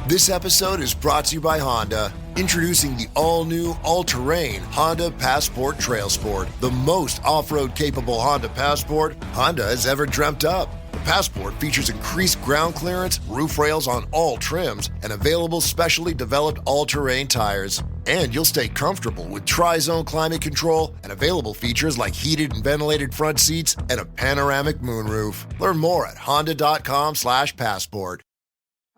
This episode is brought to you by Honda. Introducing the all-new, all-terrain Honda Passport Trail Sport, the most off-road capable Honda Passport Honda has ever dreamt up. The Passport features increased ground clearance, roof rails on all trims, and available specially developed all-terrain tires. And you'll stay comfortable with tri-zone climate control and available features like heated and ventilated front seats and a panoramic moonroof. Learn more at honda.com/passport.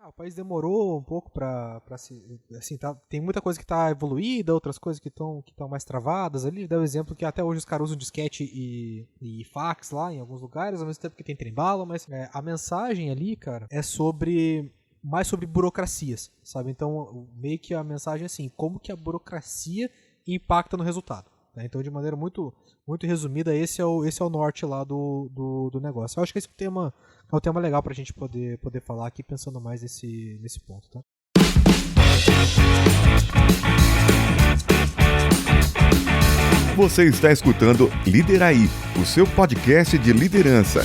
O país demorou um pouco pra se... Assim, tem muita coisa que tá evoluída, outras coisas que estão mais travadas. Ali dá o exemplo que até hoje os caras usam disquete e fax lá em alguns lugares, ao mesmo tempo que tem trem-bala, mas a mensagem ali, cara, é mais sobre burocracias, sabe? Então, meio que a mensagem é assim, como que a burocracia impacta no resultado. Né? Então, de maneira muito, muito resumida, esse é o norte lá do negócio. Eu acho que esse é um tema legal pra gente poder falar aqui, pensando mais nesse ponto, tá? Você está escutando Lideraí, o seu podcast de liderança.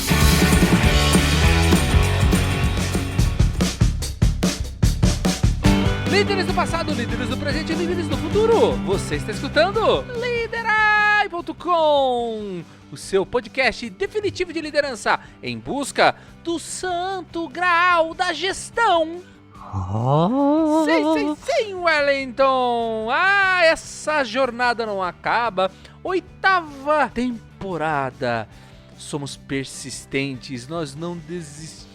Líderes do passado, líderes do presente e líderes do futuro. Você está escutando Liderai.com, o seu podcast definitivo de liderança em busca do santo graal da gestão. Sim, Wellington. Essa jornada não acaba. 8ª temporada. Somos persistentes, nós não desistimos.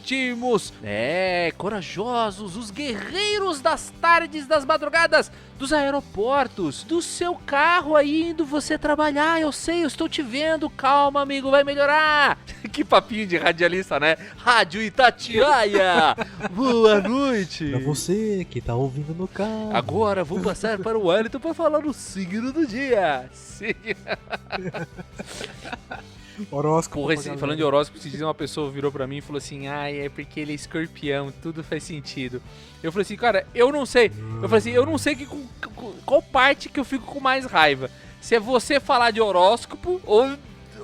Corajosos, os guerreiros das tardes, das madrugadas, dos aeroportos, do seu carro aí indo você trabalhar. Eu sei, eu estou te vendo. Calma, amigo, vai melhorar. Que papinho de radialista, né? Rádio Itatiaia. Boa noite. Pra você que tá ouvindo no carro. Agora vou passar para o Wellington para falar o signo do dia. Sim. Horóscopo. Porra, falando de horóscopo, esses dias uma pessoa virou pra mim e falou assim: é porque ele é escorpião, tudo faz sentido. Eu falei assim, cara, eu não sei. Eu falei assim, eu não sei qual parte que eu fico com mais raiva. Se é você falar de horóscopo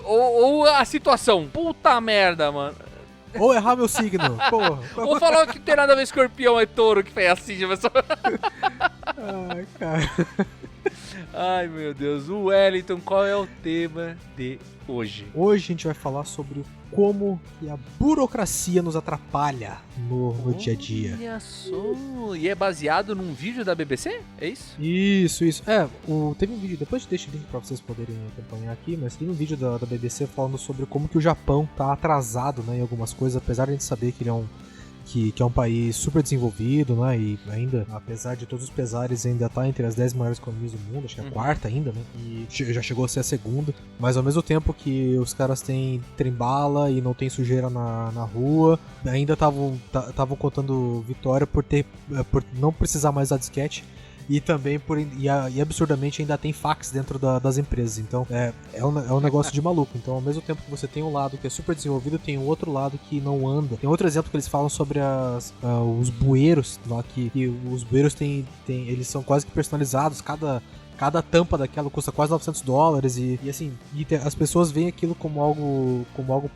ou a situação. Puta merda, mano. Ou errar meu signo, porra. Ou falar que não tem nada a ver escorpião, é touro, que foi assim, já pensou? Ai, cara. Ai, meu Deus. O Wellington, qual é o tema de hoje? Hoje a gente vai falar sobre como que a burocracia nos atrapalha no dia a dia. Olha só. E é baseado num vídeo da BBC? É isso? Isso. Teve um vídeo, depois eu deixo o link pra vocês poderem acompanhar aqui, mas tem um vídeo da BBC falando sobre como que o Japão tá atrasado, né, em algumas coisas, apesar de a gente saber que ele é um país super desenvolvido, né, e ainda, apesar de todos os pesares, ainda tá entre as 10 maiores economias do mundo, acho que é a quarta ainda, né, e já chegou a ser a segunda, mas ao mesmo tempo que os caras têm trem-bala e não tem sujeira na rua, ainda estavam contando vitória por não precisar mais da disquete, e também e absurdamente ainda tem fax dentro das empresas. Então é um negócio de maluco. Então, ao mesmo tempo que você tem um lado que é super desenvolvido, tem um outro lado que não anda. Tem outro exemplo que eles falam sobre os bueiros lá, que os bueiros eles são quase que personalizados. Cada tampa daquela custa quase $900 e assim, as pessoas veem aquilo como algo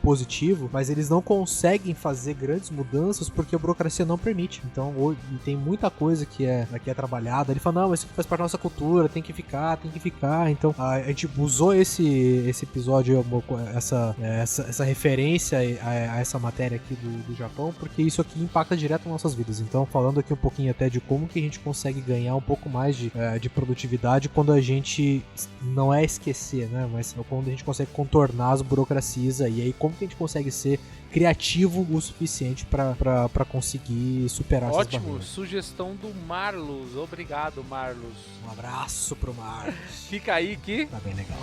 positivo, mas eles não conseguem fazer grandes mudanças porque a burocracia não permite. Então, tem muita coisa que é trabalhada. Ele fala, não, isso aqui faz parte da nossa cultura, tem que ficar. Então, a gente usou esse episódio, essa referência a essa matéria aqui do Japão, porque isso aqui impacta direto nas nossas vidas. Então, falando aqui um pouquinho até de como que a gente consegue ganhar um pouco mais de produtividade quando a gente não é esquecer, né? Mas quando a gente consegue contornar as burocracias aí como que a gente consegue ser criativo o suficiente para conseguir superar essas barreiras. Ótimo, sugestão do Marlos. Obrigado, Marlos. Um abraço pro Marlos. Fica aí que tá bem legal.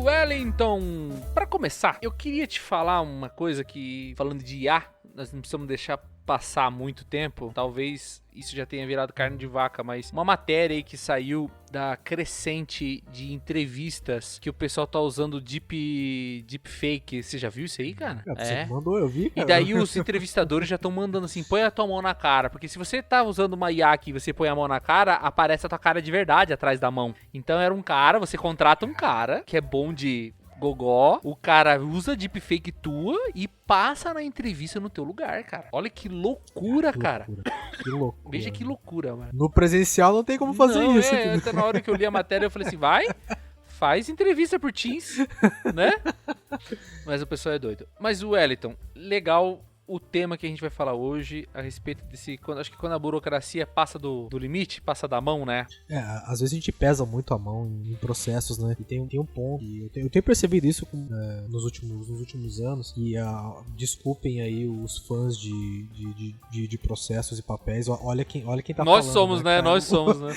Wellington, para começar, eu queria te falar uma coisa que, falando de IA, nós não precisamos deixar passar muito tempo, talvez isso já tenha virado carne de vaca, mas uma matéria aí que saiu da crescente de entrevistas que o pessoal tá usando deepfake. Você já viu isso aí, cara? Você mandou, eu vi, cara. E daí os entrevistadores já estão mandando assim, põe a tua mão na cara, porque se você tá usando uma IA e você põe a mão na cara, aparece a tua cara de verdade atrás da mão. Então era um cara, você contrata um cara que é bom de gogó, o cara usa deepfake tua e passa na entrevista no teu lugar, cara. Olha que loucura, cara. Que loucura. Veja que loucura, mano. No presencial não tem como fazer Não, isso. Até na hora que eu li a matéria eu falei assim, faz entrevista por Teams, né? Mas o pessoal é doido. Mas o Wellington, legal o tema que a gente vai falar hoje a respeito desse... acho que quando a burocracia passa do limite, passa da mão, né? Às vezes a gente pesa muito a mão em processos, né? E tem um ponto, e eu tenho percebido isso nos últimos anos, e desculpem aí os fãs de processos e papéis, olha quem tá Nós falando. somos, né? Nós somos, né?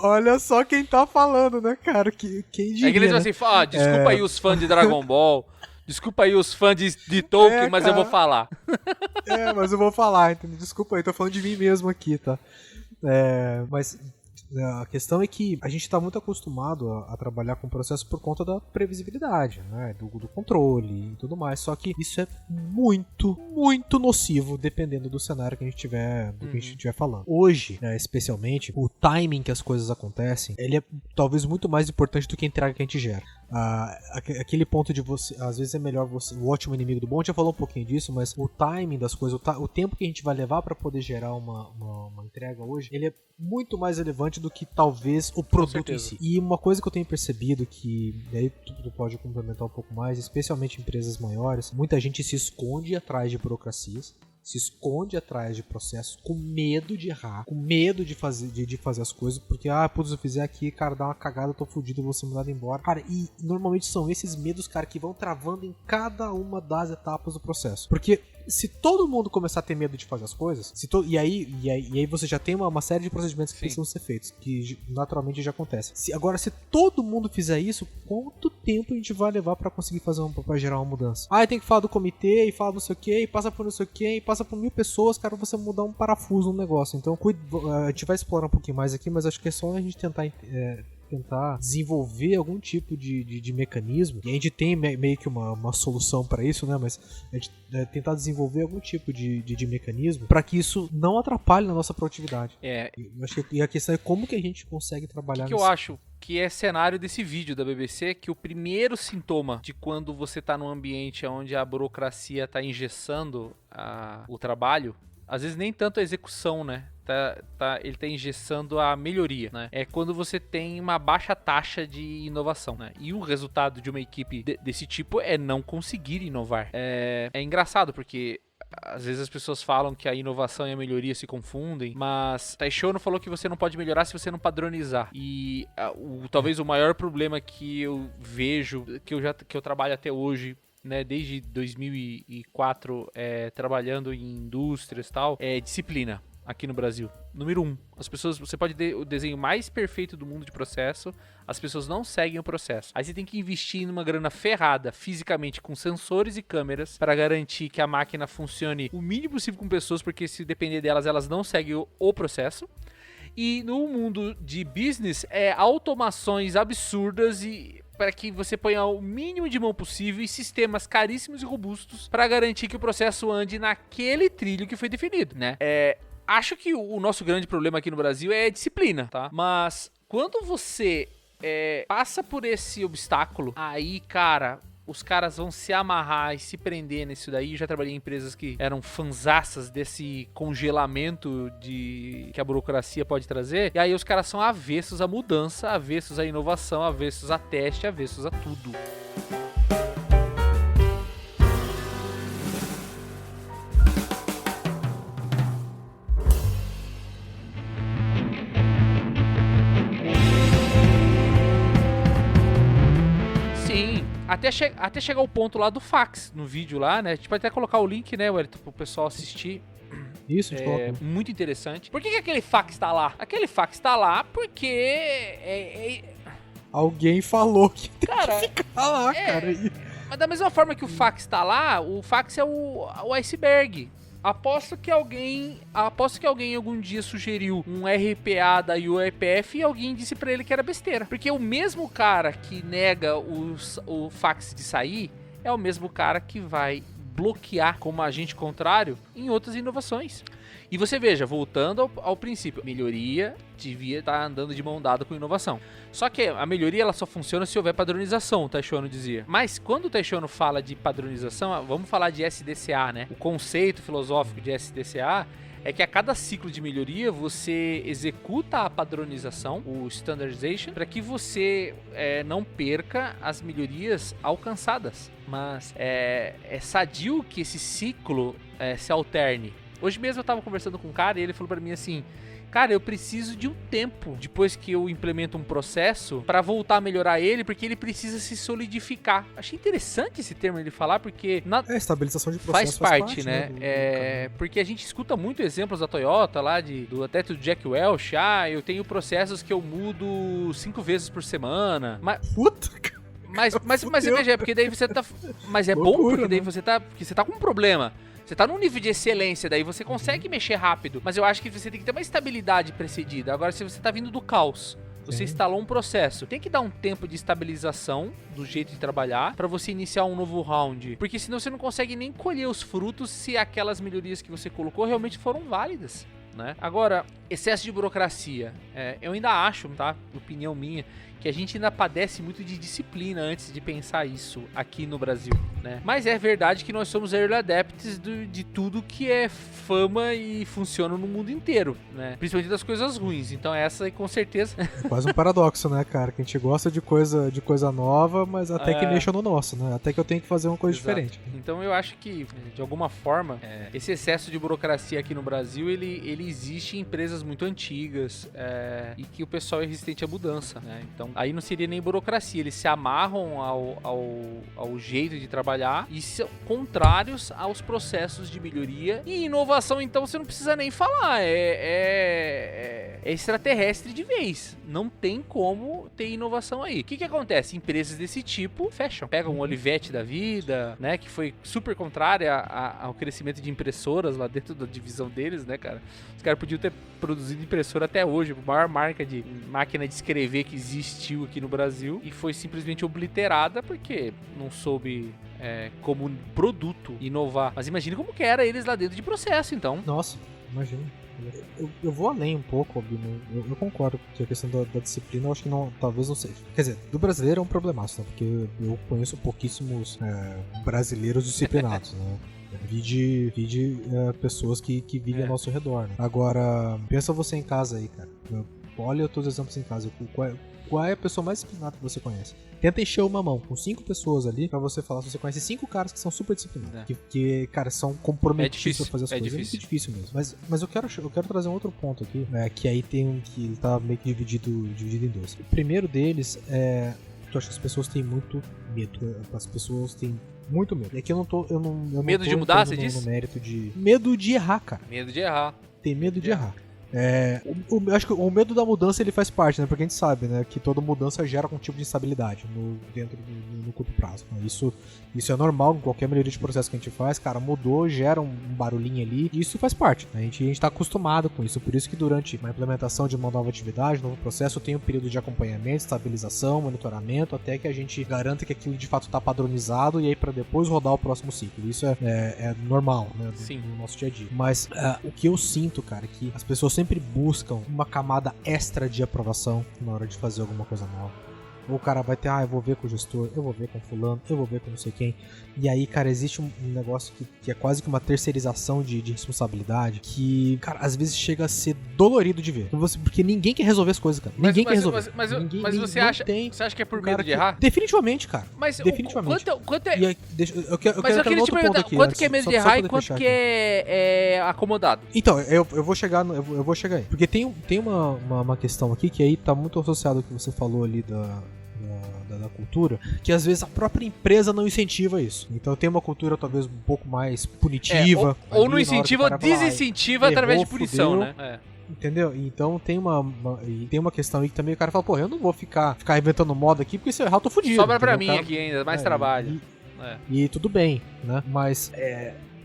Olha só quem tá falando, né, cara? Quem diria, é que eles vão assim, desculpa aí os fãs de Dragon Ball, desculpa aí os fãs de Tolkien, mas eu vou falar. Mas eu vou falar, entendeu? Desculpa aí, tô falando de mim mesmo aqui, tá? Mas a questão é que a gente está muito acostumado a trabalhar com o processo por conta da previsibilidade, né? do controle e tudo mais. Só que isso é muito, muito nocivo dependendo do cenário que a gente tiver, que a gente estiver falando. Hoje, né, especialmente, o timing que as coisas acontecem, ele é talvez muito mais importante do que a entrega que a gente gera. Aquele ponto de você, às vezes é melhor você, o ótimo inimigo do bom, a gente já falou um pouquinho disso, mas o timing das coisas, o tempo que a gente vai levar para poder gerar uma entrega hoje, ele é muito mais relevante do que talvez o produto em si. E uma coisa que eu tenho percebido, que daí tu pode complementar um pouco mais, especialmente em empresas maiores, muita gente se esconde atrás de burocracias, se esconde atrás de processos com medo de errar, com medo de fazer as coisas, porque, se eu fizer aqui, cara, dá uma cagada, eu tô fudido, vou ser mandado embora. Cara, e normalmente são esses medos, cara, que vão travando em cada uma das etapas do processo. Porque se todo mundo começar a ter medo de fazer as coisas, e aí você já tem uma série de procedimentos que precisam ser feitos, que naturalmente já acontece. Agora, se todo mundo fizer isso, quanto tempo a gente vai levar pra conseguir pra gerar uma mudança? Tem que falar do comitê, e falar não sei o que, e passa por não sei o que, e passa por 1000 pessoas, cara, você mudar um parafuso no negócio. Então, a gente vai explorar um pouquinho mais aqui, mas acho que é só a gente tentar desenvolver algum tipo de mecanismo, e a gente tem meio que uma solução para isso, né? Mas a gente tentar desenvolver algum tipo de mecanismo para que isso não atrapalhe na nossa produtividade. E a questão é como que a gente consegue trabalhar nisso. Eu acho que é cenário desse vídeo da BBC, que o primeiro sintoma de quando você está num ambiente onde a burocracia está engessando o trabalho, às vezes nem tanto a execução, né? Ele tá engessando a melhoria, né? É quando você tem uma baixa taxa de inovação, né? E o resultado de uma equipe desse tipo é não conseguir inovar. É engraçado, porque às vezes as pessoas falam que a inovação e a melhoria se confundem, mas Taishono falou que você não pode melhorar se você não padronizar. E talvez o maior problema que eu vejo, que eu trabalho até hoje, né, desde 2004, trabalhando em indústrias e tal, é disciplina aqui no Brasil. Número 1, você pode ter o desenho mais perfeito do mundo de processo, as pessoas não seguem o processo. Aí você tem que investir numa grana ferrada, fisicamente, com sensores e câmeras, para garantir que a máquina funcione o mínimo possível com pessoas, porque se depender delas, elas não seguem o processo. E no mundo de business, automações absurdas e para que você ponha o mínimo de mão possível e sistemas caríssimos e robustos para garantir que o processo ande naquele trilho que foi definido, né? Acho que o nosso grande problema aqui no Brasil é disciplina, tá? Mas quando você passa por esse obstáculo, aí, cara, os caras vão se amarrar e se prender nisso daí. Eu já trabalhei em empresas que eram fanzaças desse congelamento que a burocracia pode trazer. E aí os caras são avessos à mudança, avessos à inovação, avessos a teste, avessos a tudo. Até chegar o ponto lá do fax no vídeo lá, né? A gente pode até colocar o link, né, Wellington, pro pessoal assistir. Isso, muito interessante. Por que aquele fax tá lá? Aquele fax tá lá porque alguém falou que tem que ficar lá, cara. Mas da mesma forma que o fax tá lá, o fax é o iceberg. Aposto que alguém algum dia sugeriu um RPA da UEPF e alguém disse pra ele que era besteira. Porque o mesmo cara que nega o fax de sair é o mesmo cara que vai bloquear como agente contrário em outras inovações. E você veja, voltando ao princípio, melhoria devia estar andando de mão dada com inovação. Só que a melhoria ela só funciona se houver padronização, o Teixeira dizia. Mas quando o Teixeira fala de padronização, vamos falar de SDCA, né? O conceito filosófico de SDCA é que a cada ciclo de melhoria você executa a padronização, o standardization, para que você não perca as melhorias alcançadas. Mas é sadio que esse ciclo se alterne. Hoje mesmo eu tava conversando com um cara e ele falou pra mim assim: cara, eu preciso de um tempo depois que eu implemento um processo pra voltar a melhorar ele, porque ele precisa se solidificar. Achei interessante esse termo ele falar, porque estabilização de processo faz parte, né? Porque a gente escuta muito exemplos da Toyota lá, até do Jack Welch. Eu tenho processos que eu mudo 5 vezes por semana. Puta, mas você veja, porque daí você tá... Mas é loucura, bom porque daí você tá com um problema. Você tá num nível de excelência, daí você consegue mexer rápido. Mas eu acho que você tem que ter uma estabilidade precedida. Agora, se você tá vindo do caos, você instalou um processo, tem que dar um tempo de estabilização do jeito de trabalhar pra você iniciar um novo round. Porque senão você não consegue nem colher os frutos se aquelas melhorias que você colocou realmente foram válidas, né? Agora, excesso de burocracia. Eu ainda acho, tá? Opinião minha, que a gente ainda padece muito de disciplina antes de pensar isso aqui no Brasil, né? Mas é verdade que nós somos early adepts de tudo que é fama e funciona no mundo inteiro, né? Principalmente das coisas ruins. Então essa aí com certeza... É quase um paradoxo, né, cara? Que a gente gosta de coisa nova, mas até que mexa no nosso, né? Até que eu tenho que fazer uma coisa diferente. Então eu acho que, de alguma forma, esse excesso de burocracia aqui no Brasil, ele existe em empresas muito antigas e que o pessoal é resistente à mudança, né? Então aí não seria nem burocracia, eles se amarram ao jeito de trabalhar e são contrários aos processos de melhoria. E inovação, então, você não precisa nem falar, é extraterrestre de vez. Não tem como ter inovação aí. O que acontece? Empresas desse tipo fecham. Pegam um Olivetti da vida, né, que foi super contrária ao crescimento de impressoras lá dentro da divisão deles, né, cara? Os caras podiam ter produzido impressora até hoje, a maior marca de máquina de escrever que existiu aqui no Brasil, e foi simplesmente obliterada porque não soube como produto inovar. Mas imagina como que era eles lá dentro de processo, então. Nossa, imagina. Eu vou além um pouco, Albino. Eu concordo que a questão da disciplina, eu acho que talvez não seja. Quer dizer, do brasileiro é um problemaço, né? Porque eu conheço pouquíssimos brasileiros disciplinados, né? Vide pessoas que vivem ao nosso redor, né? Agora, pensa você em casa aí, cara. Olha os teus exemplos em casa. Qual é a pessoa mais disciplinada que você conhece? Tenta encher uma mão com 5 pessoas ali pra você falar se você conhece 5 caras que são super disciplinados. Que, cara, são comprometidos a fazer as coisas. Difícil. É muito difícil mesmo. Mas eu quero trazer um outro ponto aqui, que aí que ele tá meio que dividido em dois. O primeiro deles é que eu acho que as pessoas têm muito medo. As pessoas têm muito medo. E aqui eu não medo tô de mudar, você no disse? Mérito de... Medo de errar, cara. Medo de errar. Tem medo de errar. Acho que o medo da mudança ele faz parte, né? Porque a gente sabe, né, que toda mudança gera algum tipo de instabilidade dentro no curto prazo. Né? Isso é normal em qualquer melhoria de processo que a gente faz. Cara, mudou, gera um barulhinho ali. E isso faz parte. Né? A gente tá acostumado com isso. Por isso que durante uma implementação de uma nova atividade, um novo processo, tem um período de acompanhamento, estabilização, monitoramento, até que a gente garanta que aquilo de fato tá padronizado e aí para depois rodar o próximo ciclo. Isso é normal, né, do nosso dia a dia. Mas o que eu sinto, cara, é que as pessoas sempre buscam uma camada extra de aprovação na hora de fazer alguma coisa nova. Ou o cara vai ter, eu vou ver com o gestor, eu vou ver com fulano, eu vou ver com não sei quem. E aí, cara, existe um negócio que é quase que uma terceirização de responsabilidade que, cara, às vezes chega a ser dolorido de ver. Porque ninguém quer resolver as coisas, cara. Ninguém quer resolver. Mas você acha que é por medo de errar? Definitivamente, cara. Mas definitivamente. Quanto é... E aí, eu quero te perguntar, quanto que é medo de errar e quanto que é acomodado? Então, eu vou chegar aí. Porque tem uma questão aqui que aí tá muito associado ao que você falou ali da cultura, que às vezes a própria empresa não incentiva isso. Então tem uma cultura talvez um pouco mais punitiva. Ou não incentiva, ou desincentiva através de punição, né? Entendeu? Então tem uma questão aí que também o cara fala, eu não vou ficar inventando moda aqui, porque se eu errar eu tô fudido. Sobra pra mim aqui ainda, mais trabalho. E tudo bem, né? Mas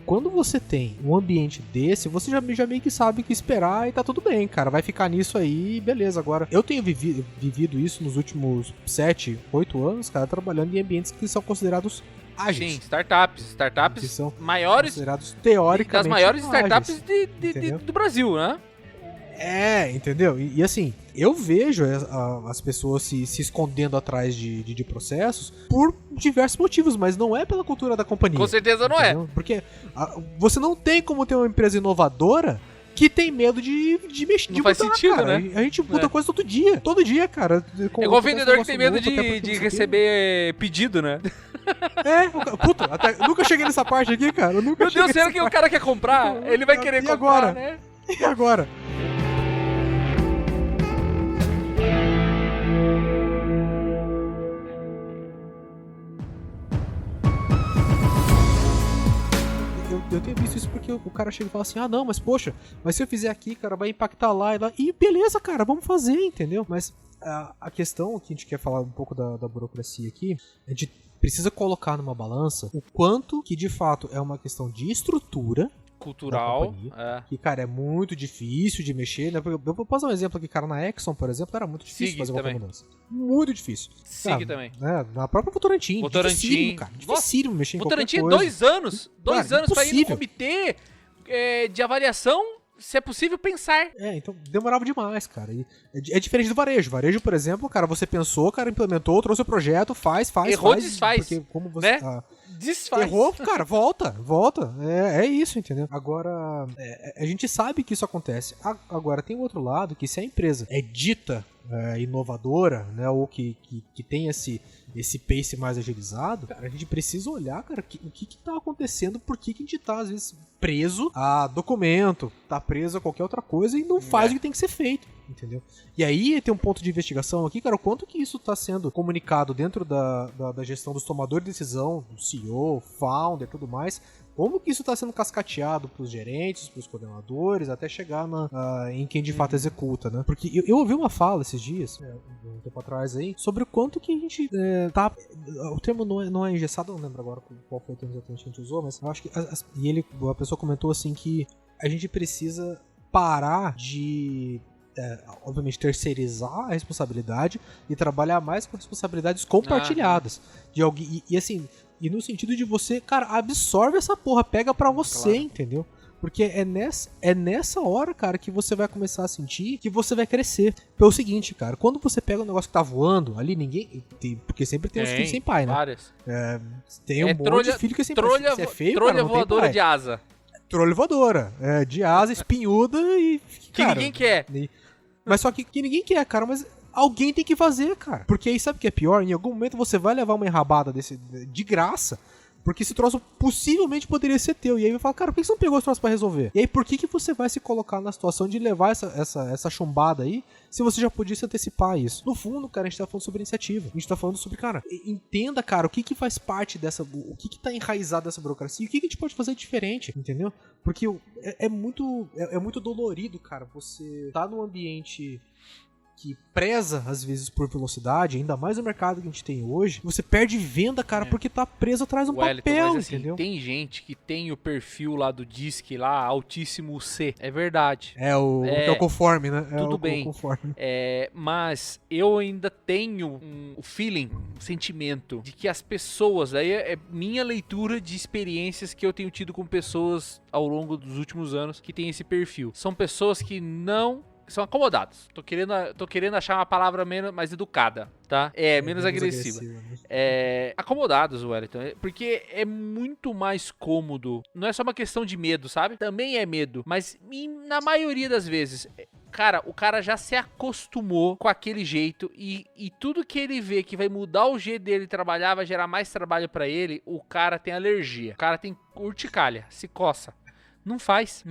quando você tem um ambiente desse, você já meio que sabe o que esperar e tá tudo bem, cara. Vai ficar nisso aí, beleza. Agora, eu tenho vivido isso nos últimos 7, 8 anos, cara, trabalhando em ambientes que são considerados ágeis. Sim, startups Que são maiores, considerados teoricamente das maiores ágeis, startups do Brasil, né? Entendeu? E assim, eu vejo as pessoas se escondendo atrás de processos por diversos motivos, mas não é pela cultura da companhia. Com certeza não entendeu? Porque você não tem como ter uma empresa inovadora que tem medo de mexer. Não faz sentido, cara. né? A gente muda coisa todo dia, cara. É igual vendedor que tem medo de receber pedido, né? Puta, nunca cheguei nessa parte aqui, cara. Eu nunca Meu Deus, será que o cara quer comprar? Ele vai querer comprar, agora? né? E agora? Eu tenho visto isso porque o cara chega e fala assim, não, mas poxa, mas se eu fizer aqui, cara, vai impactar lá e lá. E beleza, cara, vamos fazer, entendeu? Mas a questão que a gente quer falar um pouco da burocracia aqui, a gente precisa colocar numa balança o quanto que de fato é uma questão de estrutura cultural, que, cara, é muito difícil de mexer, né? Eu posso dar um exemplo aqui, cara, na Exxon, por exemplo, era muito difícil Sig fazer também. qualquer mudança. Muito difícil. Sig também. Né? Na própria Votorantim. Votorantim, cara. Dificílimo mexer em Votorantim qualquer coisa. 2 anos. 2 Cara, anos pra ir no impossível. comitê de avaliação, se é possível pensar. Então demorava demais, cara. E é diferente do varejo. Varejo, por exemplo, cara, você pensou, cara, implementou, trouxe o projeto, faz. Errou, faz, desfaz. Porque como você... Né? Desfaz. Errou, cara, volta. É isso, entendeu? Agora, a gente sabe que isso acontece. Agora, tem o outro lado, que se a empresa é dita inovadora, né, ou que tem esse pace mais agilizado, cara, a gente precisa olhar, cara, o que tá acontecendo, por que a gente tá, às vezes, preso a documento, tá preso a qualquer outra coisa e não faz o que tem que ser feito, entendeu? E aí tem um ponto de investigação aqui, cara, o quanto que isso tá sendo comunicado dentro da gestão dos tomadores de decisão, do CEO, founder e tudo mais, como que isso está sendo cascateado pros gerentes, pros coordenadores, até chegar em quem de fato executa, né? Porque eu ouvi uma fala esses dias, um tempo atrás aí, sobre o quanto que a gente tá... O termo não é engessado, não lembro agora qual foi o termo exatamente que a gente usou, mas eu acho que... a pessoa comentou assim que a gente precisa parar de... obviamente terceirizar a responsabilidade e trabalhar mais com responsabilidades compartilhadas de alguém, e assim, e no sentido de você, cara, absorve essa porra, pega pra você, claro. Entendeu? Porque é nessa hora, cara, que você vai começar a sentir que você vai crescer. Pelo seguinte, cara, quando você pega um negócio que tá voando, ali porque sempre tem os filhos sem pai, né? Várias. Tem um monte de filho que é sem pai. Se é feio, trolha cara, não voadora tem pai. De asa. Trolha voadora, de asa espinhuda e... Que cara, ninguém quer. Mas só que ninguém quer, cara, mas alguém tem que fazer, cara. Porque aí sabe o que é pior? Em algum momento você vai levar uma enrabada de graça, porque esse troço possivelmente poderia ser teu. E aí vai falar, cara, por que você não pegou esse troço pra resolver? E aí por que você vai se colocar na situação de levar essa chumbada aí, se você já podia se antecipar isso? No fundo, cara, a gente tá falando sobre iniciativa. A gente tá falando sobre, cara, entenda, cara, o que faz parte dessa... O que tá enraizado dessa burocracia e o que a gente pode fazer diferente, entendeu? Porque é muito dolorido, cara, você tá num ambiente que preza, às vezes, por velocidade, ainda mais no mercado que a gente tem hoje, você perde venda, cara, porque tá preso atrás de um papel, mas, assim, entendeu? Tem gente que tem o perfil lá do DISC, lá, altíssimo C. É verdade. É o conforme, né? Tudo bem. Conforme. Mas eu ainda tenho o feeling, o sentimento de que as pessoas, aí é minha leitura de experiências que eu tenho tido com pessoas ao longo dos últimos anos que tem esse perfil. São pessoas que não... são acomodados. Tô querendo achar uma palavra mais educada, tá? Menos agressiva. Acomodados, Wellington. Porque é muito mais cômodo. Não é só uma questão de medo, sabe? Também é medo. Mas na maioria das vezes, cara, o cara já se acostumou com aquele jeito e tudo que ele vê que vai mudar o jeito dele trabalhar, vai gerar mais trabalho pra ele, o cara tem alergia. O cara tem urticária, se coça. Não faz.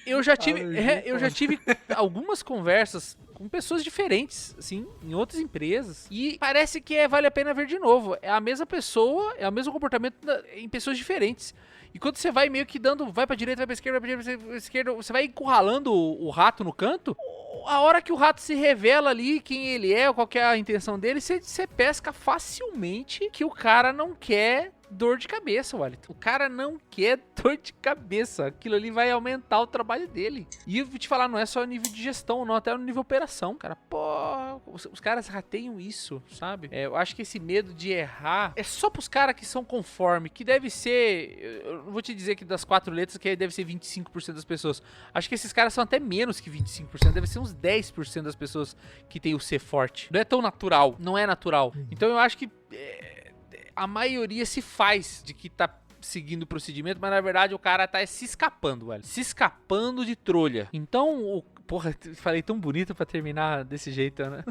Eu já tive algumas conversas com pessoas diferentes, assim, em outras empresas. E parece que vale a pena ver de novo. É a mesma pessoa, é o mesmo comportamento em pessoas diferentes. E quando você vai meio que vai pra direita, vai pra esquerda, vai pra esquerda, você vai encurralando o rato no canto. A hora que o rato se revela ali, quem ele é, qual que é a intenção dele, você pesca facilmente que o cara não quer dor de cabeça, Wellington. O cara não quer dor de cabeça. Aquilo ali vai aumentar o trabalho dele. E eu vou te falar, não é só nível de gestão, não, até no nível operação, cara. Pô, os caras rateiam isso, sabe? Eu acho que esse medo de errar é só pros caras que são conforme, que deve ser, eu não vou te dizer que das 4 letras, que deve ser 25% das pessoas. Acho que esses caras são até menos que 25%, deve ser uns 10% das pessoas que tem o C forte. Não é tão natural, não é natural. Então eu acho que a maioria se faz de que tá seguindo o procedimento, mas na verdade o cara tá se escapando, velho. Se escapando de trolha. Então, porra, falei tão bonito pra terminar desse jeito, né?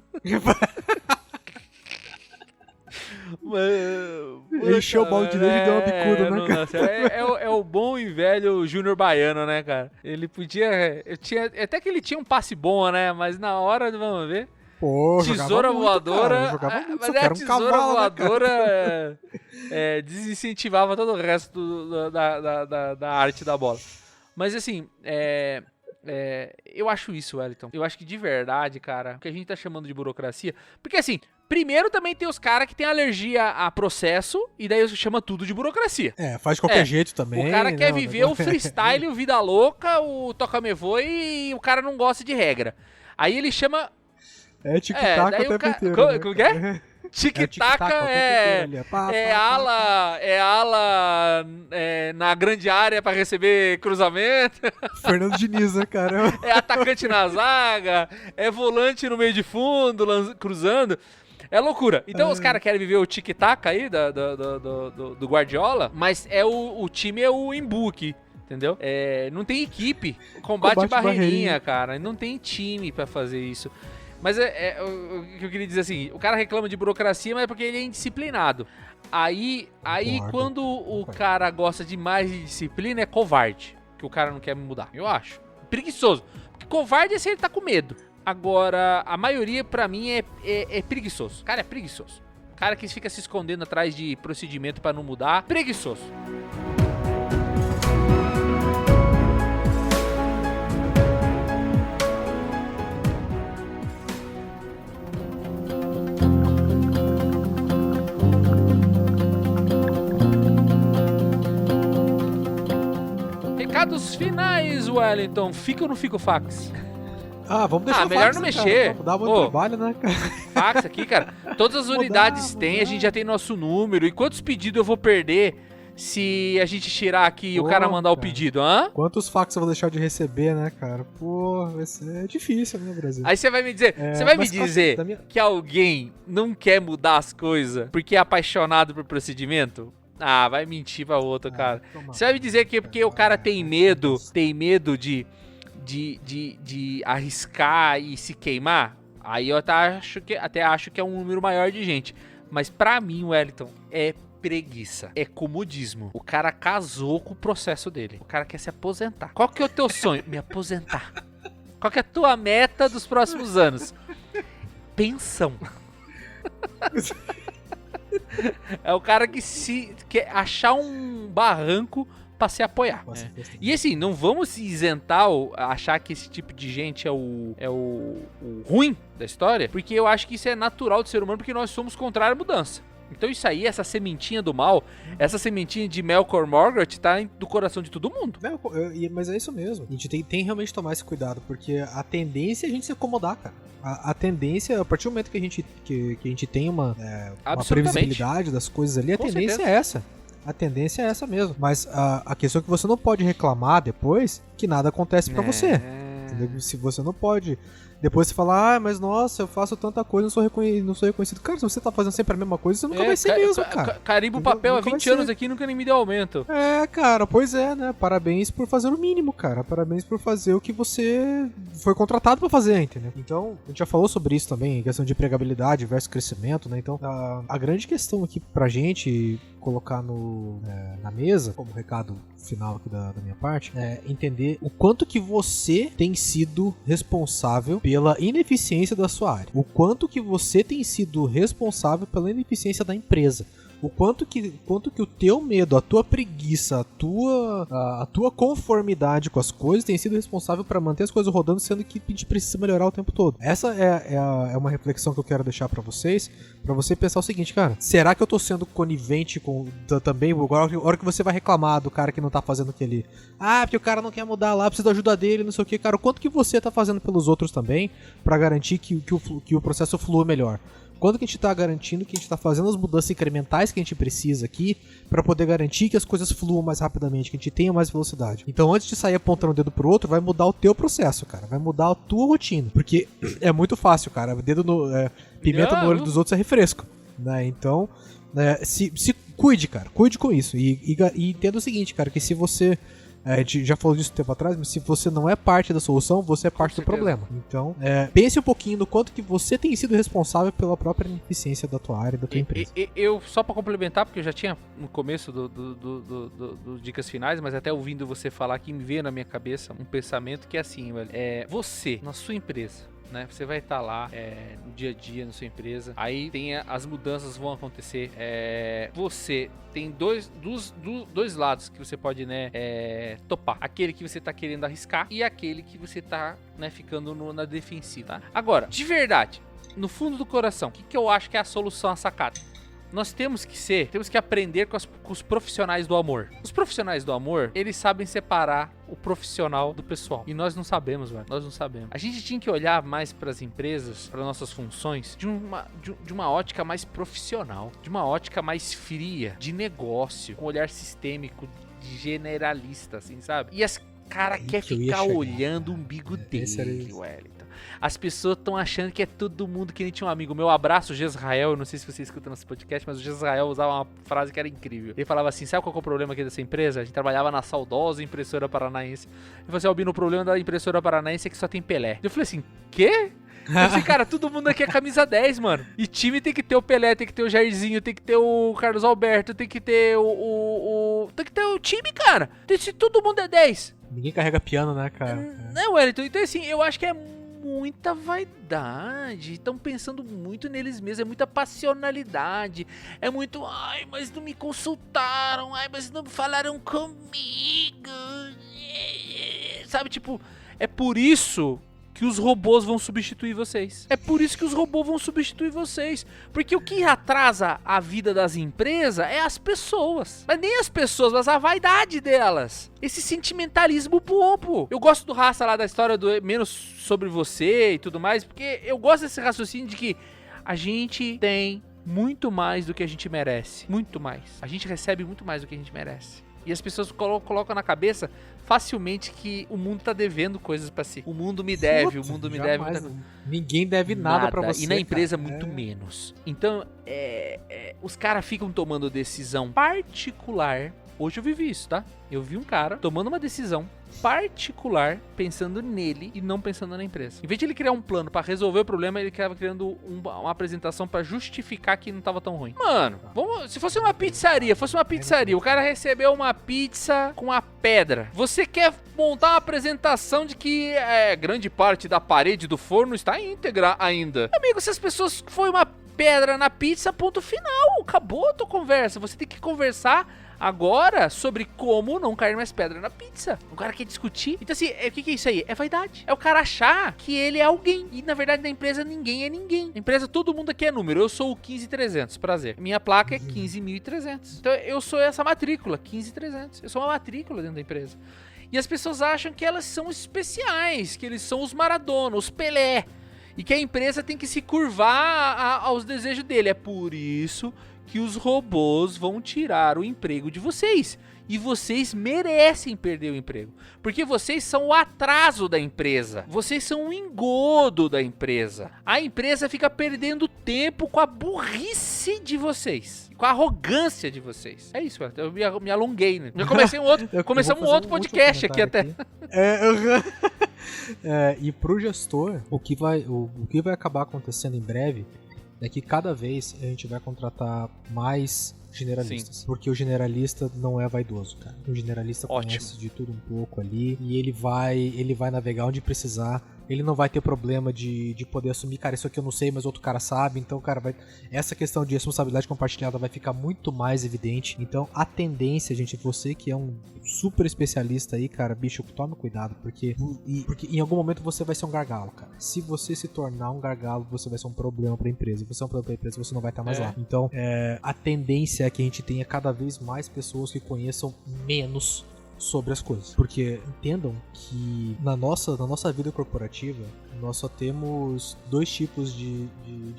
Encheu o balde dele e deu uma bicuda, né, cara? Nossa, é o bom e velho Júnior Baiano, né, cara? Ele podia... até que ele tinha um passe bom, né? Mas na hora, vamos ver... Pô, tesoura voadora, jogava muito, mas a tesoura voadora desincentivava todo o resto da arte da bola. Mas assim, eu acho isso, Wellington. Eu acho que de verdade, cara, o que a gente tá chamando de burocracia, porque assim, primeiro também tem os caras que tem alergia a processo e daí chama tudo de burocracia. Faz de qualquer jeito também. O cara quer viver o freestyle, o vida louca, o toca-me-voe e o cara não gosta de regra. Aí ele chama... tic-tac o tempo inteiro. Como que é? Tic-tac ala na grande área pra receber cruzamento. Fernando Diniz, né, cara? É atacante na zaga, é volante no meio de fundo, cruzando. É loucura. Então os caras querem viver o tic-tac aí do Guardiola, mas o time é o Embu aqui. Entendeu? Não tem equipe. Combate barreirinha, cara. Não tem time pra fazer isso. Mas o que eu queria dizer assim, o cara reclama de burocracia, mas é porque ele é indisciplinado. Aí quando o cara gosta demais de disciplina, é covarde. Que o cara não quer mudar, eu acho. Preguiçoso. Porque covarde é se ele tá com medo. Agora, a maioria, pra mim, é preguiçoso. O cara é preguiçoso. O cara que fica se escondendo atrás de procedimento pra não mudar, preguiçoso. Recados finais, Wellington. Fica ou não fica o fax? Vamos deixar o fax, melhor não mexer. Dá muito trabalho, né, cara? Fax aqui, cara. Todas as unidades tem, a gente já tem nosso número. E quantos pedidos eu vou perder se a gente tirar aqui e o cara mandar o pedido, hã? Quantos fax eu vou deixar de receber, né, cara? Pô, vai ser difícil, né, Brasil? Aí você vai me dizer, que alguém não quer mudar as coisas porque é apaixonado por procedimento? Vai mentir pra outro, cara. Você vai me dizer que é porque o cara tem medo de arriscar e se queimar? Aí eu até acho que é um número maior de gente. Mas pra mim, Wellington, é preguiça. É comodismo. O cara casou com o processo dele. O cara quer se aposentar. Qual que é o teu sonho? Me aposentar. Qual que é a tua meta dos próximos anos? Pensão. É o cara que quer achar um barranco pra se apoiar. E assim, não vamos se isentar achar que esse tipo de gente é o ruim da história, porque eu acho que isso é natural do ser humano, porque nós somos contrário à mudança. Então isso aí, essa sementinha do mal, essa sementinha de Malcolm Margaret tá do coração de todo mundo. Mas é isso mesmo. A gente tem realmente que tomar esse cuidado, porque a tendência é a gente se acomodar, cara. A tendência, a partir do momento que a gente tem uma previsibilidade das coisas ali, a tendência é essa. A tendência é essa mesmo. Mas a questão é que você não pode reclamar depois que nada acontece pra você. Entendeu? Se você não pode... Depois você fala, mas nossa, eu faço tanta coisa, não sou reconhecido. Cara, se você tá fazendo sempre a mesma coisa, você nunca vai ser mesmo, cara. Carimbo papel há 20 anos aqui, nunca nem me deu aumento. Cara, pois é, né? Parabéns por fazer o mínimo, cara. Parabéns por fazer o que você foi contratado pra fazer, entendeu? Então, a gente já falou sobre isso também, questão de empregabilidade versus crescimento, né? Então, a grande questão aqui pra gente colocar na mesa, como recado final aqui da minha parte, é entender o quanto que você tem sido responsável pela ineficiência da sua área. O quanto que você tem sido responsável pela ineficiência da empresa. o quanto que o teu medo, a tua preguiça, a tua conformidade com as coisas tem sido responsável para manter as coisas rodando, sendo que a gente precisa melhorar o tempo todo. Essa é uma reflexão que eu quero deixar para vocês, para você pensar o seguinte, cara, será que eu tô sendo conivente com também, agora a hora que você vai reclamar do cara que não tá fazendo aquele, porque o cara não quer mudar lá, precisa da ajuda dele, não sei o que, cara, o quanto que você tá fazendo pelos outros também, para garantir que o processo flua melhor? Quando que a gente tá garantindo que a gente tá fazendo as mudanças incrementais que a gente precisa aqui para poder garantir que as coisas fluam mais rapidamente, que a gente tenha mais velocidade. Então, antes de sair apontando o dedo pro outro, vai mudar o teu processo, cara. Vai mudar a tua rotina. Porque é muito fácil, cara. Pimenta no olho dos outros é refresco, né? Então, se cuide, cara. Cuide com isso. E entenda o seguinte, cara, que se você... a gente já falou disso um tempo atrás, mas se você não é parte da solução, você é parte do problema. Então, pense um pouquinho no quanto que você tem sido responsável pela própria ineficiência da tua área, da tua empresa. Eu, só pra complementar, porque eu já tinha no começo dos dicas finais, mas até ouvindo você falar que me veio na minha cabeça um pensamento que é assim, velho. Você, na sua empresa, né? Você vai estar lá no dia a dia, na sua empresa. Aí as mudanças vão acontecer. Você tem dois lados que você pode, né, topar. Aquele que você tá querendo arriscar e aquele que você tá, né, ficando na defensiva. Tá? Agora, de verdade, no fundo do coração, o que eu acho que é a solução, a sacada? Nós temos que aprender com os profissionais do amor. Os profissionais do amor, eles sabem separar o profissional do pessoal. E nós não sabemos, velho. Nós não sabemos. A gente tinha que olhar mais para as empresas, para nossas funções, de uma ótica mais profissional, de uma ótica mais fria, de negócio, com um olhar sistêmico, de generalista, assim, sabe? E as caras querem ficar olhando o umbigo dele, Wellington. As pessoas estão achando que é todo mundo que nem tinha um amigo meu. Abraço, Jezrael. Eu não sei se você escuta nosso podcast, mas o Jezrael usava uma frase que era incrível. Ele falava assim: sabe qual é o problema aqui dessa empresa? A gente trabalhava na saudosa impressora paranaense. Ele falou assim: Albino, o problema da impressora paranaense é que só tem Pelé. Eu falei assim: quê? Eu falei, cara, todo mundo aqui é camisa 10, mano. E time tem que ter o Pelé, tem que ter o Jairzinho, tem que ter o Carlos Alberto, tem que ter tem que ter o time, cara. Se todo mundo é 10. Ninguém carrega piano, né, cara? Não, Wellington. Então, assim, eu acho que é muita vaidade, estão pensando muito neles mesmos, é muita passionalidade, é muito, mas não me consultaram, mas não falaram comigo, sabe, tipo, é por isso que os robôs vão substituir vocês. É por isso que os robôs vão substituir vocês. Porque o que atrasa a vida das empresas é as pessoas. Mas nem as pessoas, mas a vaidade delas. Esse sentimentalismo bobo. Eu gosto do Raça lá, da história do menos sobre você e tudo mais, porque eu gosto desse raciocínio de que a gente tem muito mais do que a gente merece. Muito mais. A gente recebe muito mais do que a gente merece. E as pessoas colocam na cabeça facilmente que o mundo tá devendo coisas pra si. O mundo me deve, o mundo me deve. Ninguém deve nada pra você. E na empresa, muito menos. Então, os caras ficam tomando decisão particular. Hoje eu vivi isso, tá? Eu vi um cara tomando uma decisão particular, pensando nele e não pensando na empresa. Em vez de ele criar um plano pra resolver o problema, ele estava criando uma apresentação pra justificar que não tava tão ruim. Mano, se fosse uma pizzaria, o cara recebeu uma pizza com a pedra. Você quer montar uma apresentação de que grande parte da parede do forno está íntegra ainda. Amigo, se as pessoas foi uma pedra na pizza, ponto final. Acabou a tua conversa. Você tem que conversar agora sobre como não cair mais pedra na pizza. O cara quer discutir. Então assim, o que é isso aí? É vaidade. É o cara achar que ele é alguém. E na verdade na empresa ninguém é ninguém. Na empresa todo mundo aqui é número. Eu sou o 15300, prazer. Minha placa é 15.300. Então eu sou essa matrícula, 15.300. Eu sou uma matrícula dentro da empresa. E as pessoas acham que elas são especiais, que eles são os Maradona, os Pelé. E que a empresa tem que se curvar aos desejos dele. É por isso que os robôs vão tirar o emprego de vocês. E vocês merecem perder o emprego. Porque vocês são o atraso da empresa. Vocês são o engodo da empresa. A empresa fica perdendo tempo com a burrice de vocês. Com a arrogância de vocês. É isso, eu me alonguei, né? Já comecei começamos um outro podcast aqui até. E pro gestor, o que vai acabar acontecendo em breve é que cada vez a gente vai contratar mais generalistas. Sim. Porque o generalista não é vaidoso, cara. O generalista conhece de tudo um pouco ali e ele vai navegar onde precisar ele não vai ter problema de poder assumir, cara, isso aqui eu não sei, mas outro cara sabe, então, cara, essa questão de responsabilidade compartilhada vai ficar muito mais evidente. Então, a tendência, gente, você que é um super especialista aí, cara, bicho, tome cuidado, porque em algum momento você vai ser um gargalo, cara. Se você se tornar um gargalo, você vai ser um problema pra empresa. Se você é um problema pra empresa, você não vai estar mais lá. Então, a tendência é que a gente tenha cada vez mais pessoas que conheçam menos sobre as coisas. Porque entendam que na nossa vida corporativa, nós só temos 2 tipos de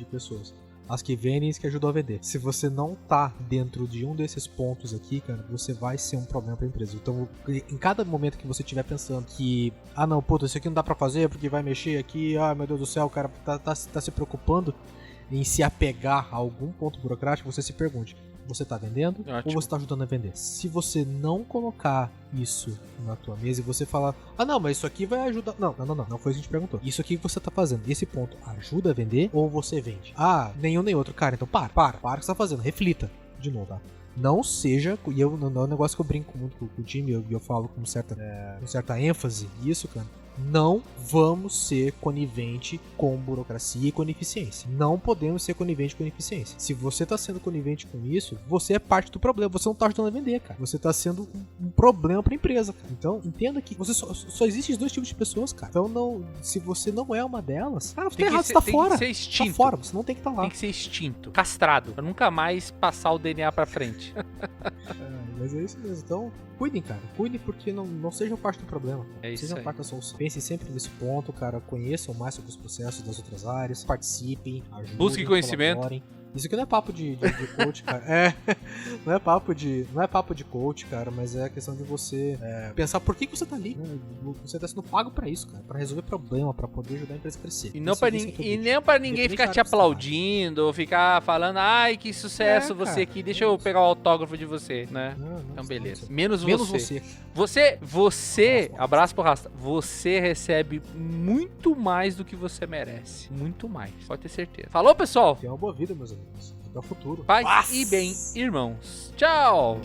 pessoas. As que vendem e as que ajudam a vender. Se você não tá dentro de um desses pontos aqui, cara, você vai ser um problema pra empresa. Então, em cada momento que você estiver pensando que, não, puta, isso aqui não dá pra fazer porque vai mexer aqui, meu Deus do céu, o cara tá se preocupando em se apegar a algum ponto burocrático, você se pergunte, você tá vendendo ou você tá ajudando a vender? Se você não colocar isso na tua mesa e você falar, não, mas isso aqui vai ajudar... Não foi isso que a gente perguntou. Isso aqui que você tá fazendo, esse ponto ajuda a vender ou você vende? Nenhum nem outro. Cara, então para o que você tá fazendo, reflita de novo, tá? Não seja, e eu, não é um negócio que eu brinco muito com o time, eu falo com certa ênfase, isso, cara. Não vamos ser conivente com burocracia e com ineficiência. Não podemos ser conivente com ineficiência. Se você tá sendo conivente com isso, você é parte do problema. Você não tá ajudando a vender, cara. Você tá sendo um problema pra empresa, cara. Então, entenda que você só existem 2 tipos de pessoas, cara. Então, se você não é uma delas, cara, você tá errado, você tá fora. Tem que ser extinto. Tá fora, você não tem que estar lá. Tem que ser extinto, castrado, pra nunca mais passar o DNA pra frente. Mas é isso mesmo. Então, cuidem, cara. Cuidem porque não sejam parte do problema. É isso. Sejam parte da solução. Pensem sempre nesse ponto, cara. Conheçam mais sobre os processos das outras áreas. Participem, ajudem, busquem conhecimento. Colaborem. Isso aqui não é papo de coach, cara. Não é papo de coach, cara, mas é a questão de você pensar por que você tá ali. Você tá sendo pago pra isso, cara. Pra resolver problema, pra poder ajudar a empresa a crescer. E nem pra ninguém ficar te aplaudindo ou ficar falando, ai, que sucesso você aqui, deixa eu pegar o autógrafo de você, né? Então, beleza. Menos você. Você, abraço pro Rasta, você recebe muito mais do que você merece. Muito mais, pode ter certeza. Falou, pessoal? Tenha uma boa vida, meus amigos. Até o futuro. Paz e bem, irmãos. Tchau!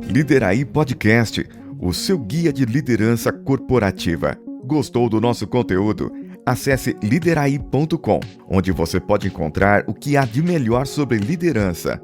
Lideraí Podcast, o seu guia de liderança corporativa. Gostou do nosso conteúdo? Acesse lideraí.com, onde você pode encontrar o que há de melhor sobre liderança.